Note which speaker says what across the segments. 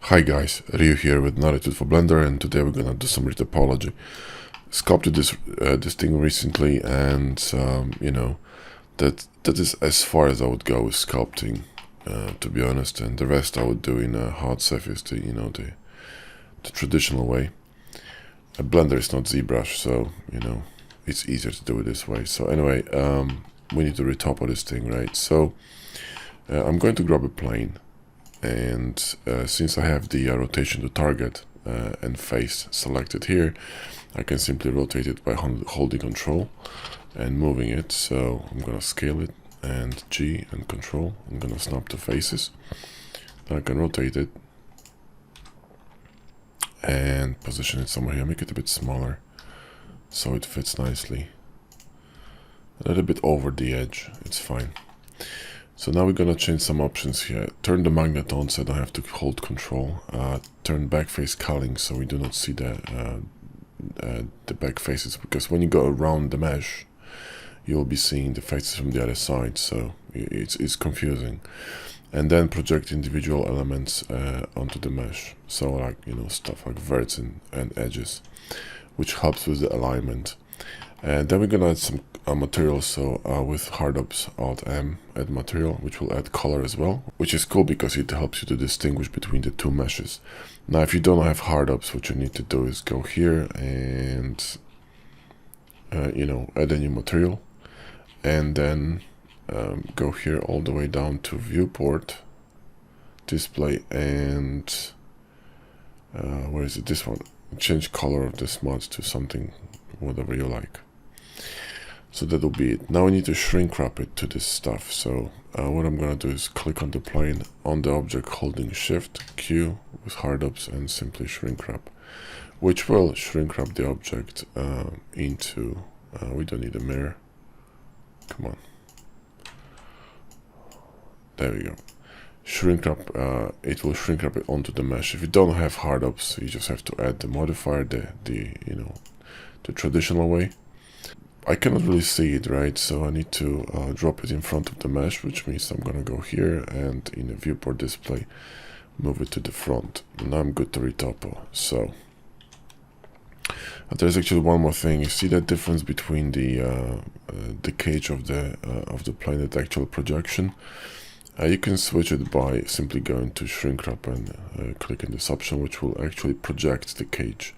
Speaker 1: Hi guys, Ryu here with another tutorial for Blender, and today we're gonna do some retopology. Sculpted this thing recently, and that is as far as I would go with sculpting, to be honest. And the rest I would do in a hard surface, the traditional way. A Blender is not ZBrush, so it's easier to do it this way. So anyway, we need to retopo this thing, right? So I'm going to grab a plane. And since I have the rotation to target and face selected here, I can simply rotate it by holding Control and moving it. So I'm gonna scale it and G and Control. I'm gonna snap the faces. Then I can rotate it and position it somewhere here. Make it a bit smaller so it fits nicely. A little bit over the edge, it's fine. So now we're gonna change some options here. Turn the magnet on so I don't have to hold Control. Turn backface culling so we do not see the back faces, because when you go around the mesh, you'll be seeing the faces from the other side, so it's confusing. And then project individual elements onto the mesh. So like stuff like verts and edges, which helps with the alignment. And then we're gonna add some material, so with hard ups Alt M, add material, which will add color as well, which is cool because it helps you to distinguish between the two meshes. Now if you don't have hard ups, what you need to do is go here and add a new material, and then go here all the way down to viewport, display, and where is it, this one, change color of this mod to something whatever you like. So that'll be it. Now I need to shrink wrap it to this stuff. So what I'm gonna do is click on the plane, on the object, holding Shift Q with hard ups, and simply shrink wrap, which will shrink wrap the object into. We don't need a mirror. Come on. There we go. Shrink wrap. It will shrink wrap it onto the mesh. If you don't have hard ups, you just have to add the modifier, the traditional way. I cannot really see it, right? So I need to drop it in front of the mesh, which means I'm gonna go here and in the viewport display, move it to the front. And now I'm good to retopo. So there's actually one more thing. You see that difference between the cage of the plane and the actual projection? You can switch it by simply going to shrink wrap and clicking this option, which will actually project the cage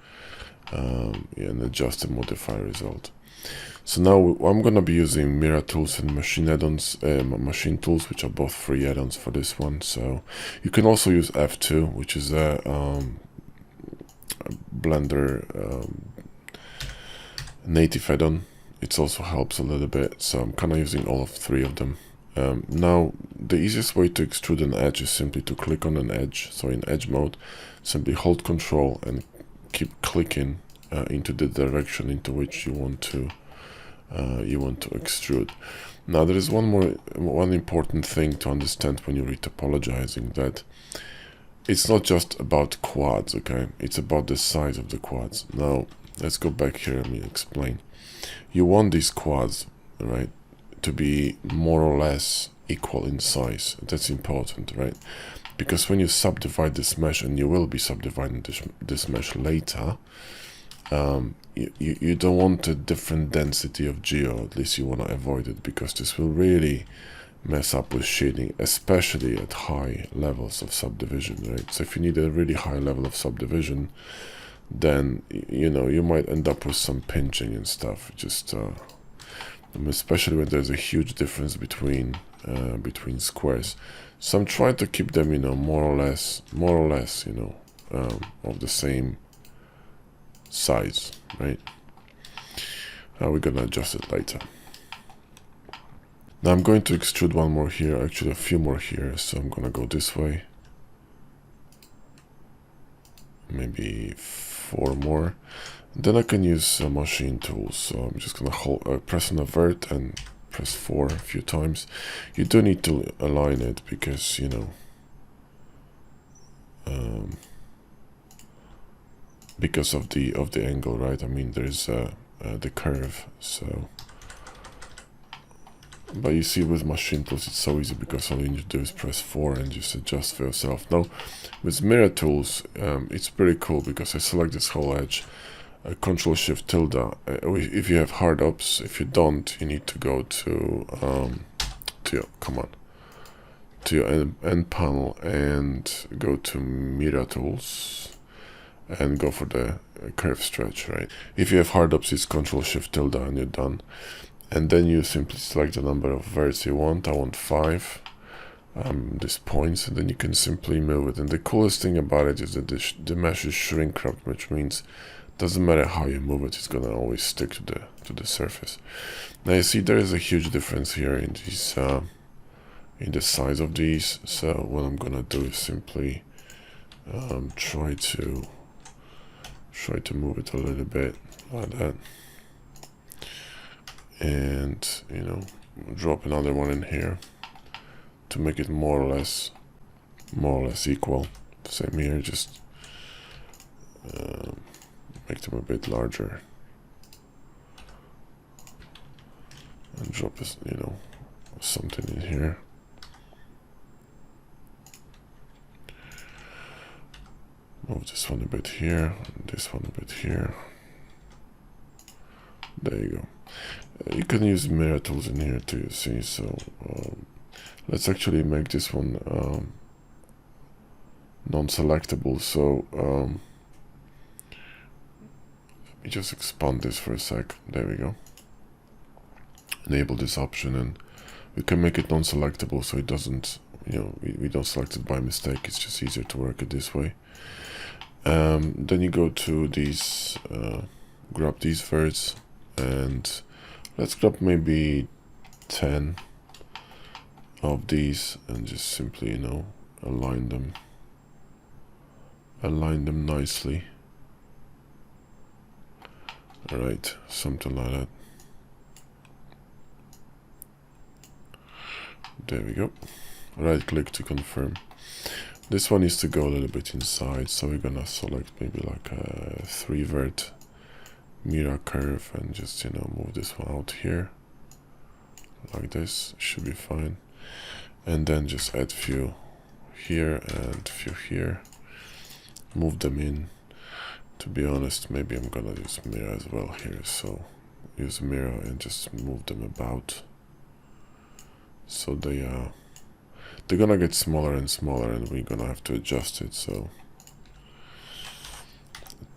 Speaker 1: and adjust the modifier result. So now I'm gonna be using Mirror Tools and Machine Add-ons, Machine Tools, which are both free add-ons for this one. So you can also use F2, which is a Blender native add-on. It also helps a little bit. So I'm kind of using all of three of them. Now the easiest way to extrude an edge is simply to click on an edge. So in edge mode, simply hold Control and keep clicking into the direction into which you want to extrude. Now there is one important thing to understand when you're retopologizing, that it's not just about quads, okay? It's about the size of the quads. Now let's go back here and explain. You want these quads, right, to be more or less equal in size. That's important, right? Because when you subdivide this mesh, and you will be subdividing this mesh later, you don't want a different density of geo. At least you want to avoid it, because this will really mess up with shading, especially at high levels of subdivision, right? So if you need a really high level of subdivision, then you might end up with some pinching and stuff. Just especially when there's a huge difference between squares. So I'm trying to keep them more or less of the same size, right? We're gonna adjust it later. Now I'm going to extrude one more here, actually a few more here. So I'm gonna go this way, maybe 4 more. Then I can use machine tools. So I'm just gonna press on a vert and press 4 a few times. You do need to align it, because because of the angle, right? I mean, there's the curve. So But you see, with machine tools it's so easy, because all you need to do is press 4 and just adjust for yourself. Now with mirror tools, it's pretty cool, because I select this whole edge, Control Shift tilde. If you have hard ups, if you don't, you need to go to your to your end panel and go to mirror tools and go for the curve stretch, right? If you have hard ups, it's Control Shift tilde and you're done. And then you simply select the number of verts you want. I want 5, these points, and then you can simply move it. And the coolest thing about it is that the mesh is shrink wrapped, which means doesn't matter how you move it, it's gonna always stick to the surface. Now you see there is a huge difference here in these in the size of these. So what I'm gonna do is simply try to move it a little bit like that, and drop another one in here to make it more or less equal. Same here, just make them a bit larger and drop something in here. Move this one a bit here, and this one a bit here. There you go. You can use mirror tools in here too, you see. So let's actually make this one non-selectable. So let me just expand this for a sec. There we go. Enable this option, and we can make it non-selectable, so it doesn't, we don't select it by mistake. It's just easier to work it this way. Then you go to these, grab these verts, and let's grab maybe 10 of these, and just simply, align them nicely. All right, something like that. There we go. Right click to confirm. This one needs to go a little bit inside, so we're gonna select maybe like a 3 vert mirror curve, and just move this one out here like this. Should be fine. And then just add few here and few here, move them in. To be honest, maybe I'm gonna use mirror as well here, so use mirror and just move them about, so they're gonna get smaller and smaller, and we're gonna have to adjust it. So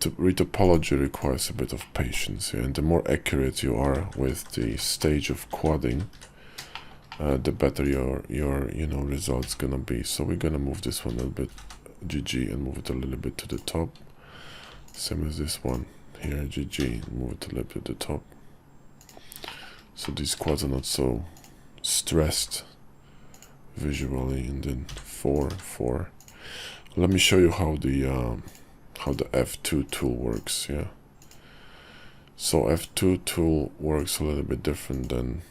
Speaker 1: retopology requires a bit of patience here, and the more accurate you are with the stage of quadding, the better your results gonna be. So we're gonna move this one a little bit, GG, and move it a little bit to the top. Same as this one here, GG, move it a little bit to the top. So these quads are not so stressed visually. And then 4. Let me show you how the F2 tool works. Yeah. So F2 tool works a little bit different than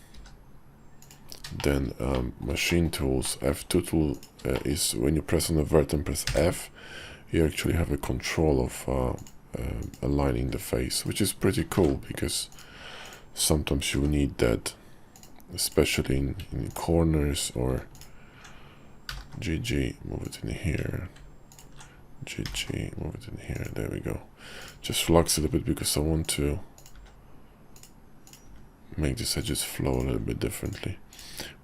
Speaker 1: machine tools. F2 tool is when you press on the vert and press F, you actually have a control of aligning the face, which is pretty cool, because sometimes you need that, especially in corners. Or GG, move it in here, GG, move it in here. There we go. Just relax it a bit, because I want to make these edges flow a little bit differently.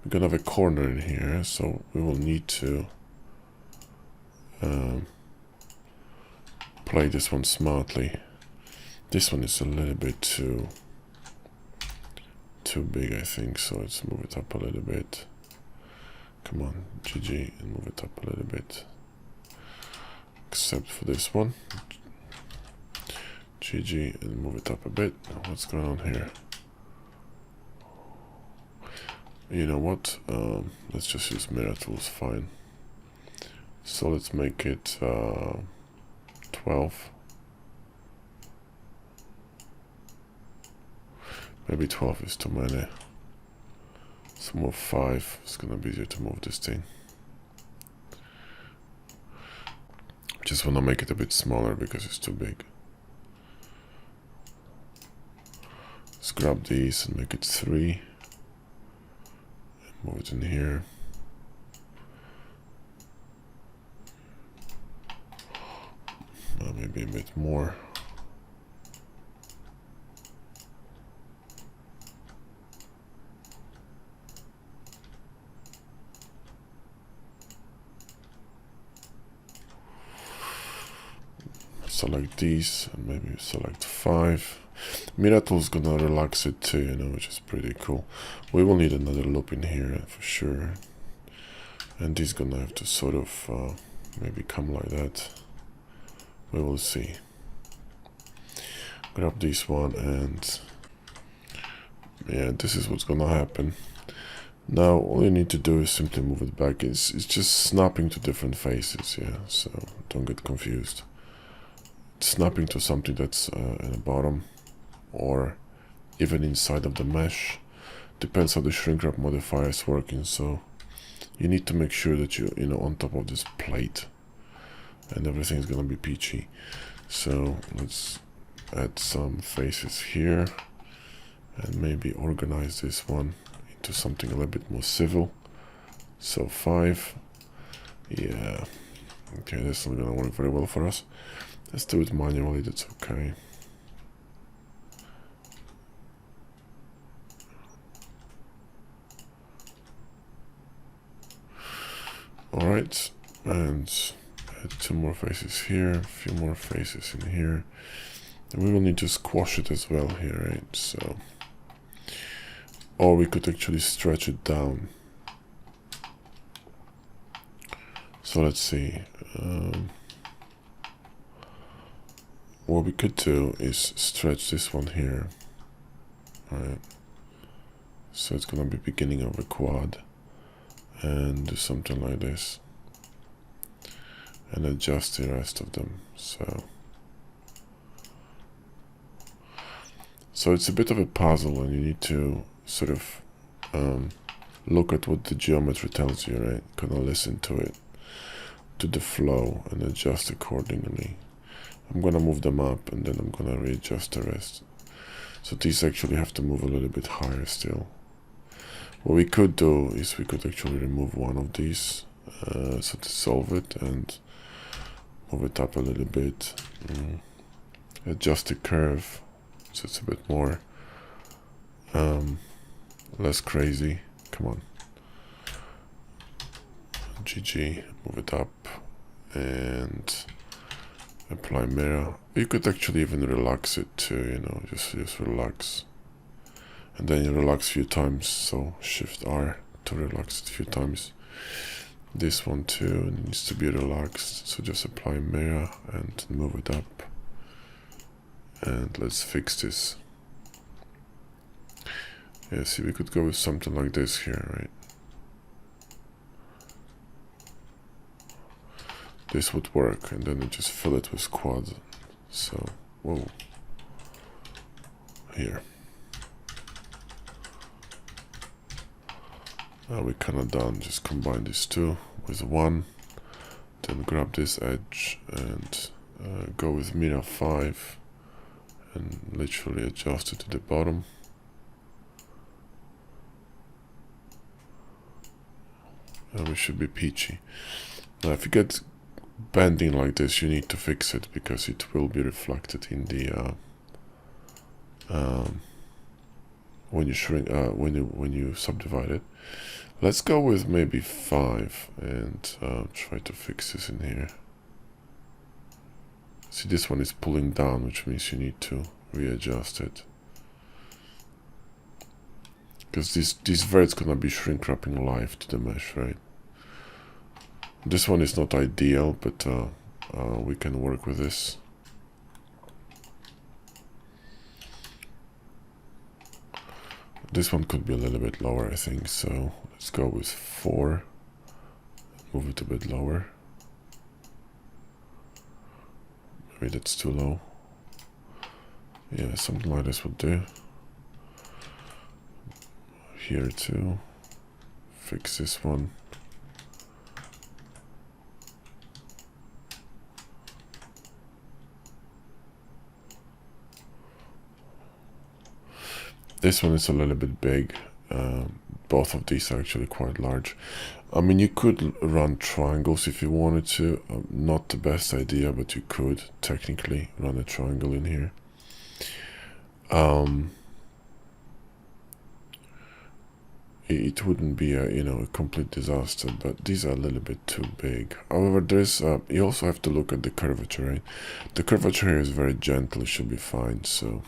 Speaker 1: We're gonna have a corner in here, so we will need to play this one smartly. This one is a little bit too big, I think, so let's move it up a little bit. Come on, GG, and move it up a little bit, except for this one. GG, and move it up a bit. What's going on here? You know what, let's just use mirror tools, fine. So let's make it 12. Maybe 12 is too many. Let's move 5. It's gonna be easier to move this thing. Just wanna make it a bit smaller because it's too big. Let's grab these and make it 3. Move it in here. Maybe a bit more. Select these and maybe select 5. Mira tool's gonna relax it too, you know, which is pretty cool. We will need another loop in here for sure. And this gonna have to sort of maybe come like that. We will see. Grab this one and yeah, this is what's gonna happen. Now all you need to do is simply move it back. It's just snapping to different faces, yeah, so don't get confused. It's snapping to something that's in the bottom or even inside of the mesh. Depends how the shrink wrap modifier is working, so you need to make sure that you know on top of this plate and everything's gonna be peachy. So let's add some faces here and maybe organize this one into something a little bit more civil. So 5. Yeah, okay, that's not gonna work very well for us. Let's do it manually, that's okay. Alright, and add 2 more faces here, a few more faces in here. And we will need to squash it as well here, right? So, or we could actually stretch it down. So let's see. What we could do is stretch this one here, right? So it's gonna be beginning of a quad, and do something like this, and adjust the rest of them. So it's a bit of a puzzle, and you need to sort of look at what the geometry tells you, right? Kind of listen to it, to the flow, and adjust accordingly. I'm gonna move them up and then I'm gonna readjust the rest. So these actually have to move a little bit higher still. What we could do is we could actually remove one of these, so dissolve it and move it up a little bit. Adjust the curve so it's a bit more less crazy. Come on. GG, move it up and apply mirror. You could actually even relax it too, you know, just relax. And then you relax a few times, so Shift R to relax it a few times. This one too needs to be relaxed, so just apply mirror and move it up. And let's fix this. Yeah, see, we could go with something like this here, right? This would work, and then we just fill it with quad. So, whoa. Here. Now we're kind of done. Just combine these two with 1. Then grab this edge and go with Mira 5 and literally adjust it to the bottom. And we should be peachy. Now if you get bending like this, you need to fix it because it will be reflected in the when you shrink when you subdivide it. Let's go with maybe 5 and try to fix this in here. See, this one is pulling down, which means you need to readjust it, because this vert's gonna be shrink wrapping live to the mesh, right? This one is not ideal, but we can work with this. This one could be a little bit lower, I think, so let's go with 4. Move it a bit lower. Maybe that's too low. Yeah, something like this would do. Here too. Fix this one. This one is a little bit big, both of these are actually quite large. I mean, you could run triangles if you wanted to. Not the best idea, but you could technically run a triangle in here. It wouldn't be a, you know, a complete disaster, but these are a little bit too big. However, there's you also have to look at the curvature, right? The curvature here is very gentle, it should be fine. So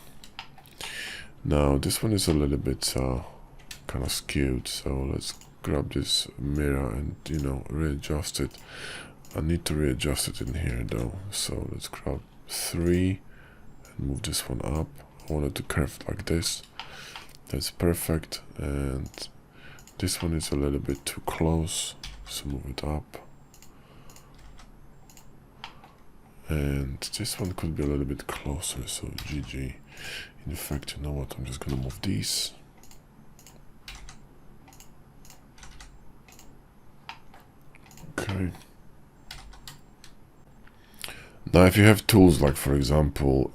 Speaker 1: now this one is a little bit kind of skewed, so let's grab this mirror and, you know, readjust it. I need to readjust it in here though, so let's grab 3 and move this one up. I want it to curve like this. That's perfect. And this one is a little bit too close, so move it up. And this one could be a little bit closer, so GG. In fact, you know what, I'm just gonna move these. Okay. Now if you have tools like, for example,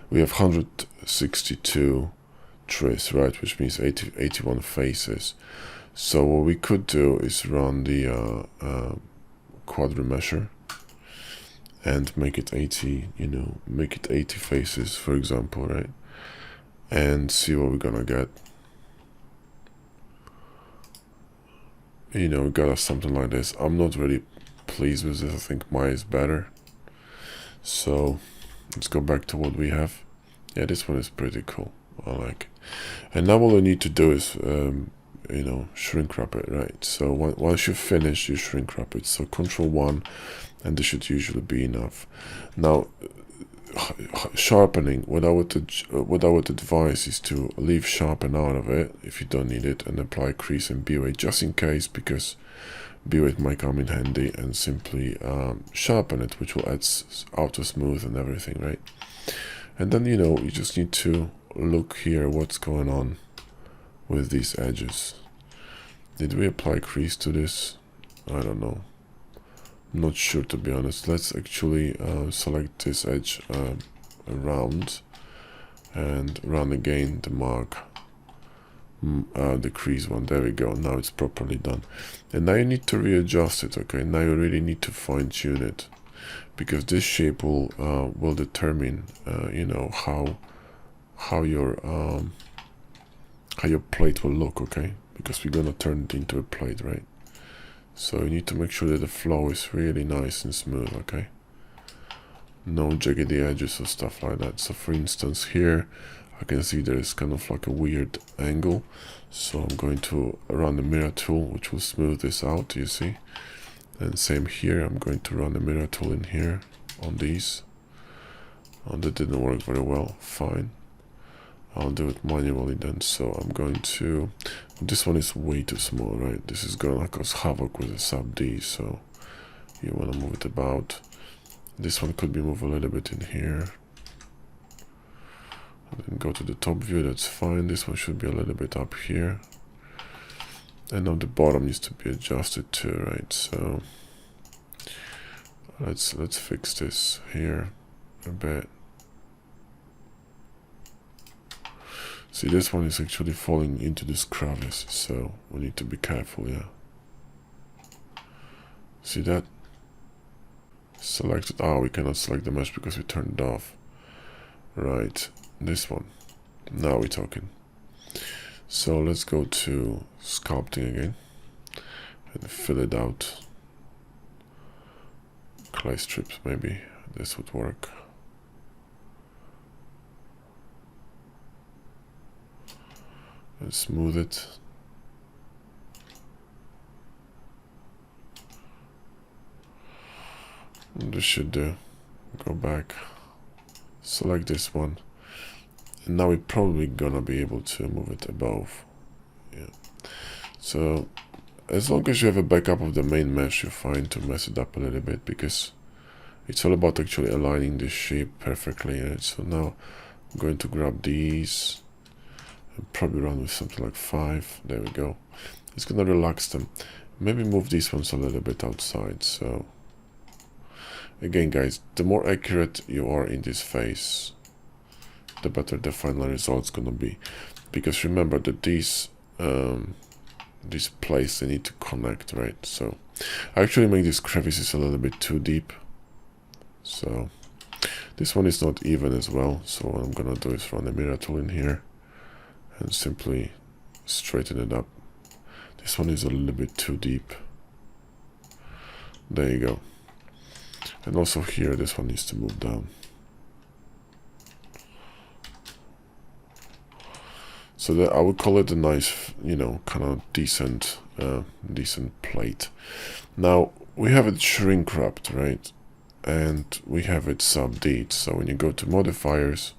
Speaker 1: we have 162 trace, right, which means 81 faces. So what we could do is run the quadri measure and make it 80, you know, make it 80 faces, for example, right? And see what we're gonna get. You know, we got us something like this. I'm not really pleased with this. I think mine is better. So let's go back to what we have. Yeah, this one is pretty cool. I like it. And now all we need to do is, you know, shrink wrap it, right? So once you finish, you shrink wrap it. So Control-1, and this should usually be enough. Now, sharpening, what I would advise is to leave sharpen out of it if you don't need it, and apply crease and B-weight just in case, because B-weight might come in handy, and simply sharpen it, which will add auto smooth and everything, right? And then, you know, you just need to look here what's going on with these edges. Did we apply crease to this? I don't know. I'm not sure, to be honest. Let's actually select this edge around and run again the mark, the crease one. There we go. Now it's properly done. And now you need to readjust it. Okay, now you really need to fine tune it, because this shape will determine you know, how your plate will look. Okay, because we're gonna turn it into a plate, right? So you need to make sure that the flow is really nice and smooth. Okay, no jaggedy edges or stuff like that. So for instance here I can see there's kind of like a weird angle, so I'm going to run the mirror tool, which will smooth this out, you see. And same here, I'm going to run the mirror tool in here on these. That didn't work very well. Fine, I'll do it manually then. So I'm going to, this one is way too small, right? This is gonna cause havoc with the sub D, so you want to move it about. This one could be moved a little bit in here. And then go to the top view, that's fine. This one should be a little bit up here. And now the bottom needs to be adjusted too, right? So let's fix this here a bit. See, this one is actually falling into this crevice, so we need to be careful, yeah. See that? Select it. Oh, we cannot select the mesh because we turned it off. Right, this one. Now we're talking. So let's go to sculpting again and fill it out. Clay strips, maybe this would work. And smooth it. And this should do. Go back, select this one, and now we're probably gonna be able to move it above. Yeah. So as long as you have a backup of the main mesh, you're fine to mess it up a little bit, because it's all about actually aligning this shape perfectly. Right? So now I'm going to grab these and probably run with something like 5. There we go. It's gonna relax them. Maybe move these ones a little bit outside. So again, guys, the more accurate you are in this phase, the better the final result's gonna be. Because remember that these these places, they need to connect, right? So I actually make these crevices a little bit too deep. So this one is not even as well. So what I'm gonna do is run the mirror tool in here and simply straighten it up. This one is a little bit too deep. There you go. And also here, this one needs to move down. So that I would call it a nice, you know, kind of decent plate. Now we have it shrink wrapped, right? And we have it sub-D. So when you go to modifiers,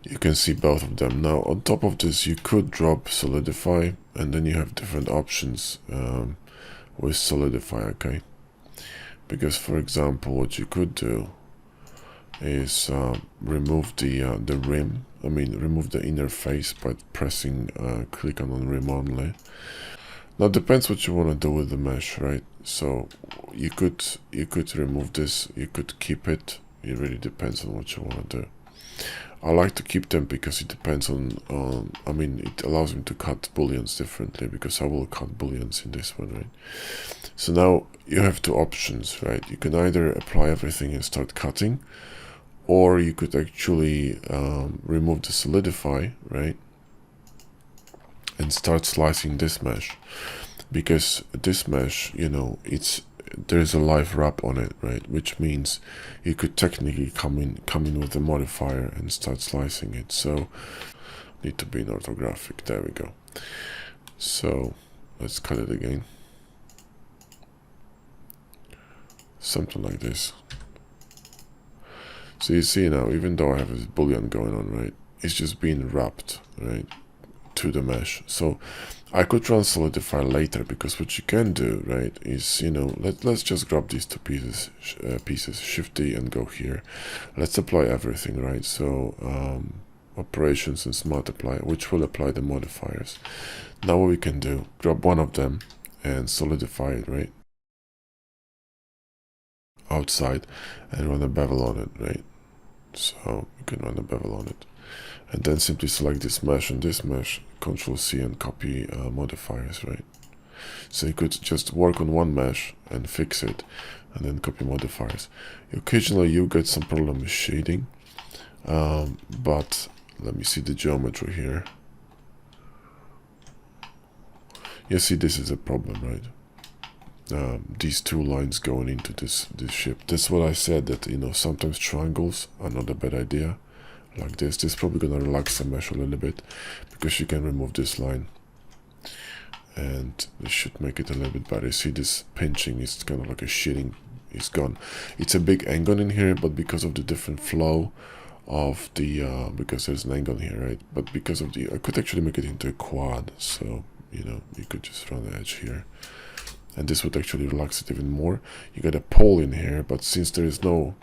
Speaker 1: you can see both of them. Now on top of this, you could drop Solidify, and then you have different options with Solidify, okay? Because for example, what you could do is remove the rim. I mean, remove the inner face by pressing click on rim only. Now it depends what you want to do with the mesh, right? So you could remove this, you could keep it. It really depends on what you want to do. I like to keep them because it depends on I mean, it allows me to cut booleans differently, because I will cut booleans in this one, right? So now you have two options, right? You can either apply everything and start cutting, or you could actually remove the Solidify, right? And start slicing this mesh, because this mesh, you know, there's a live wrap on it, right? Which means you could technically come in with a modifier and start slicing it. So need to be in orthographic. There we go. So let's cut it again. Something like this. So you see now, even though I have this boolean going on, right, it's just being wrapped, right, to the mesh. So I could run Solidify later, because what you can do, right, is, you know, let's just grab these two pieces, Shift D and go here. Let's apply everything, right? So operations and smart apply, which will apply the modifiers. Now what we can do, grab one of them and solidify it, right, outside, and run a bevel on it, right? So you can run a bevel on it, and then simply select this mesh and this mesh, Control C, and copy modifiers, right? So you could just work on one mesh and fix it, and then copy modifiers. Occasionally you get some problem with shading, but let me see the geometry here. You see, this is a problem, right? These two lines going into this ship. That's what I said, that, you know, sometimes triangles are not a bad idea. Like this. This is probably gonna relax the mesh a little bit, because you can remove this line, and this should make it a little bit better. You see this pinching is kind of like a shitting. It's gone. It's a big angle in here, but because of the different flow of the because there's an angle here, right? But because of the, I could actually make it into a quad. So, you know, you could just run the edge here, and this would actually relax it even more. You got a pole in here, but since there is no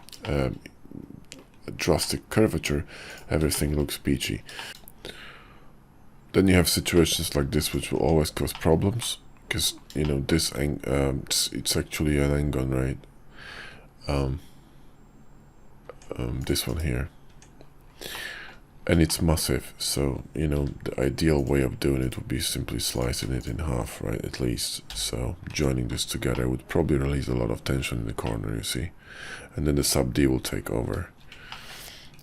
Speaker 1: drastic curvature, everything looks peachy. Then you have situations like this, which will always cause problems, because, you know, this it's actually an angle, right? This one here, and it's massive. So, you know, the ideal way of doing it would be simply slicing it in half, right, at least. So joining this together would probably release a lot of tension in the corner, you see, and then the sub D will take over.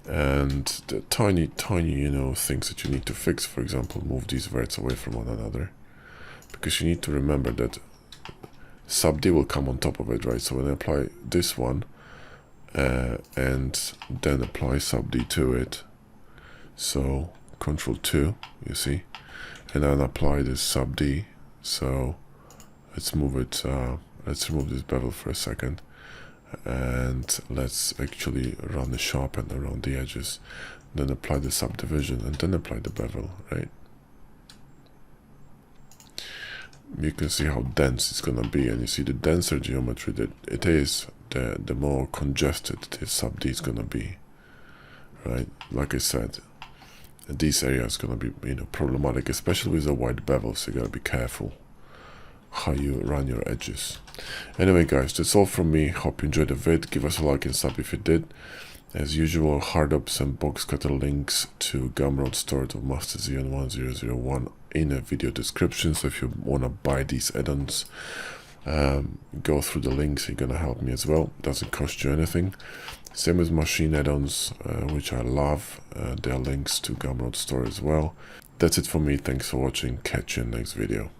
Speaker 1: And the tiny, you know, things that you need to fix, for example, move these verts away from one another, because you need to remember that sub D will come on top of it, right? So when I apply this one and then apply sub D to it, so Control 2, you see, and then apply this sub D. So let's move it, let's remove this bevel for a second, and let's actually run the sharpen around the edges, then apply the subdivision, and then apply the bevel, right? You can see how dense it's gonna be, and you see the denser geometry that it is, the more congested the sub D is gonna be, right? Like I said, these areas gonna be, you know, problematic, especially with the wide bevel, so you gotta be careful how you run your edges. Anyway guys, that's all from me. Hope you enjoyed the vid. Give us a like and sub if you did, As usual, hard ups and box cutter links to Gumroad store to Master Xeon 1001 in a video description. So if you want to buy these add-ons, go through the links. You're gonna help me as well. Doesn't cost you anything. Same with machine add-ons, which I love. There are links to Gumroad store as well. That's it for me. Thanks for watching. Catch you in the next video.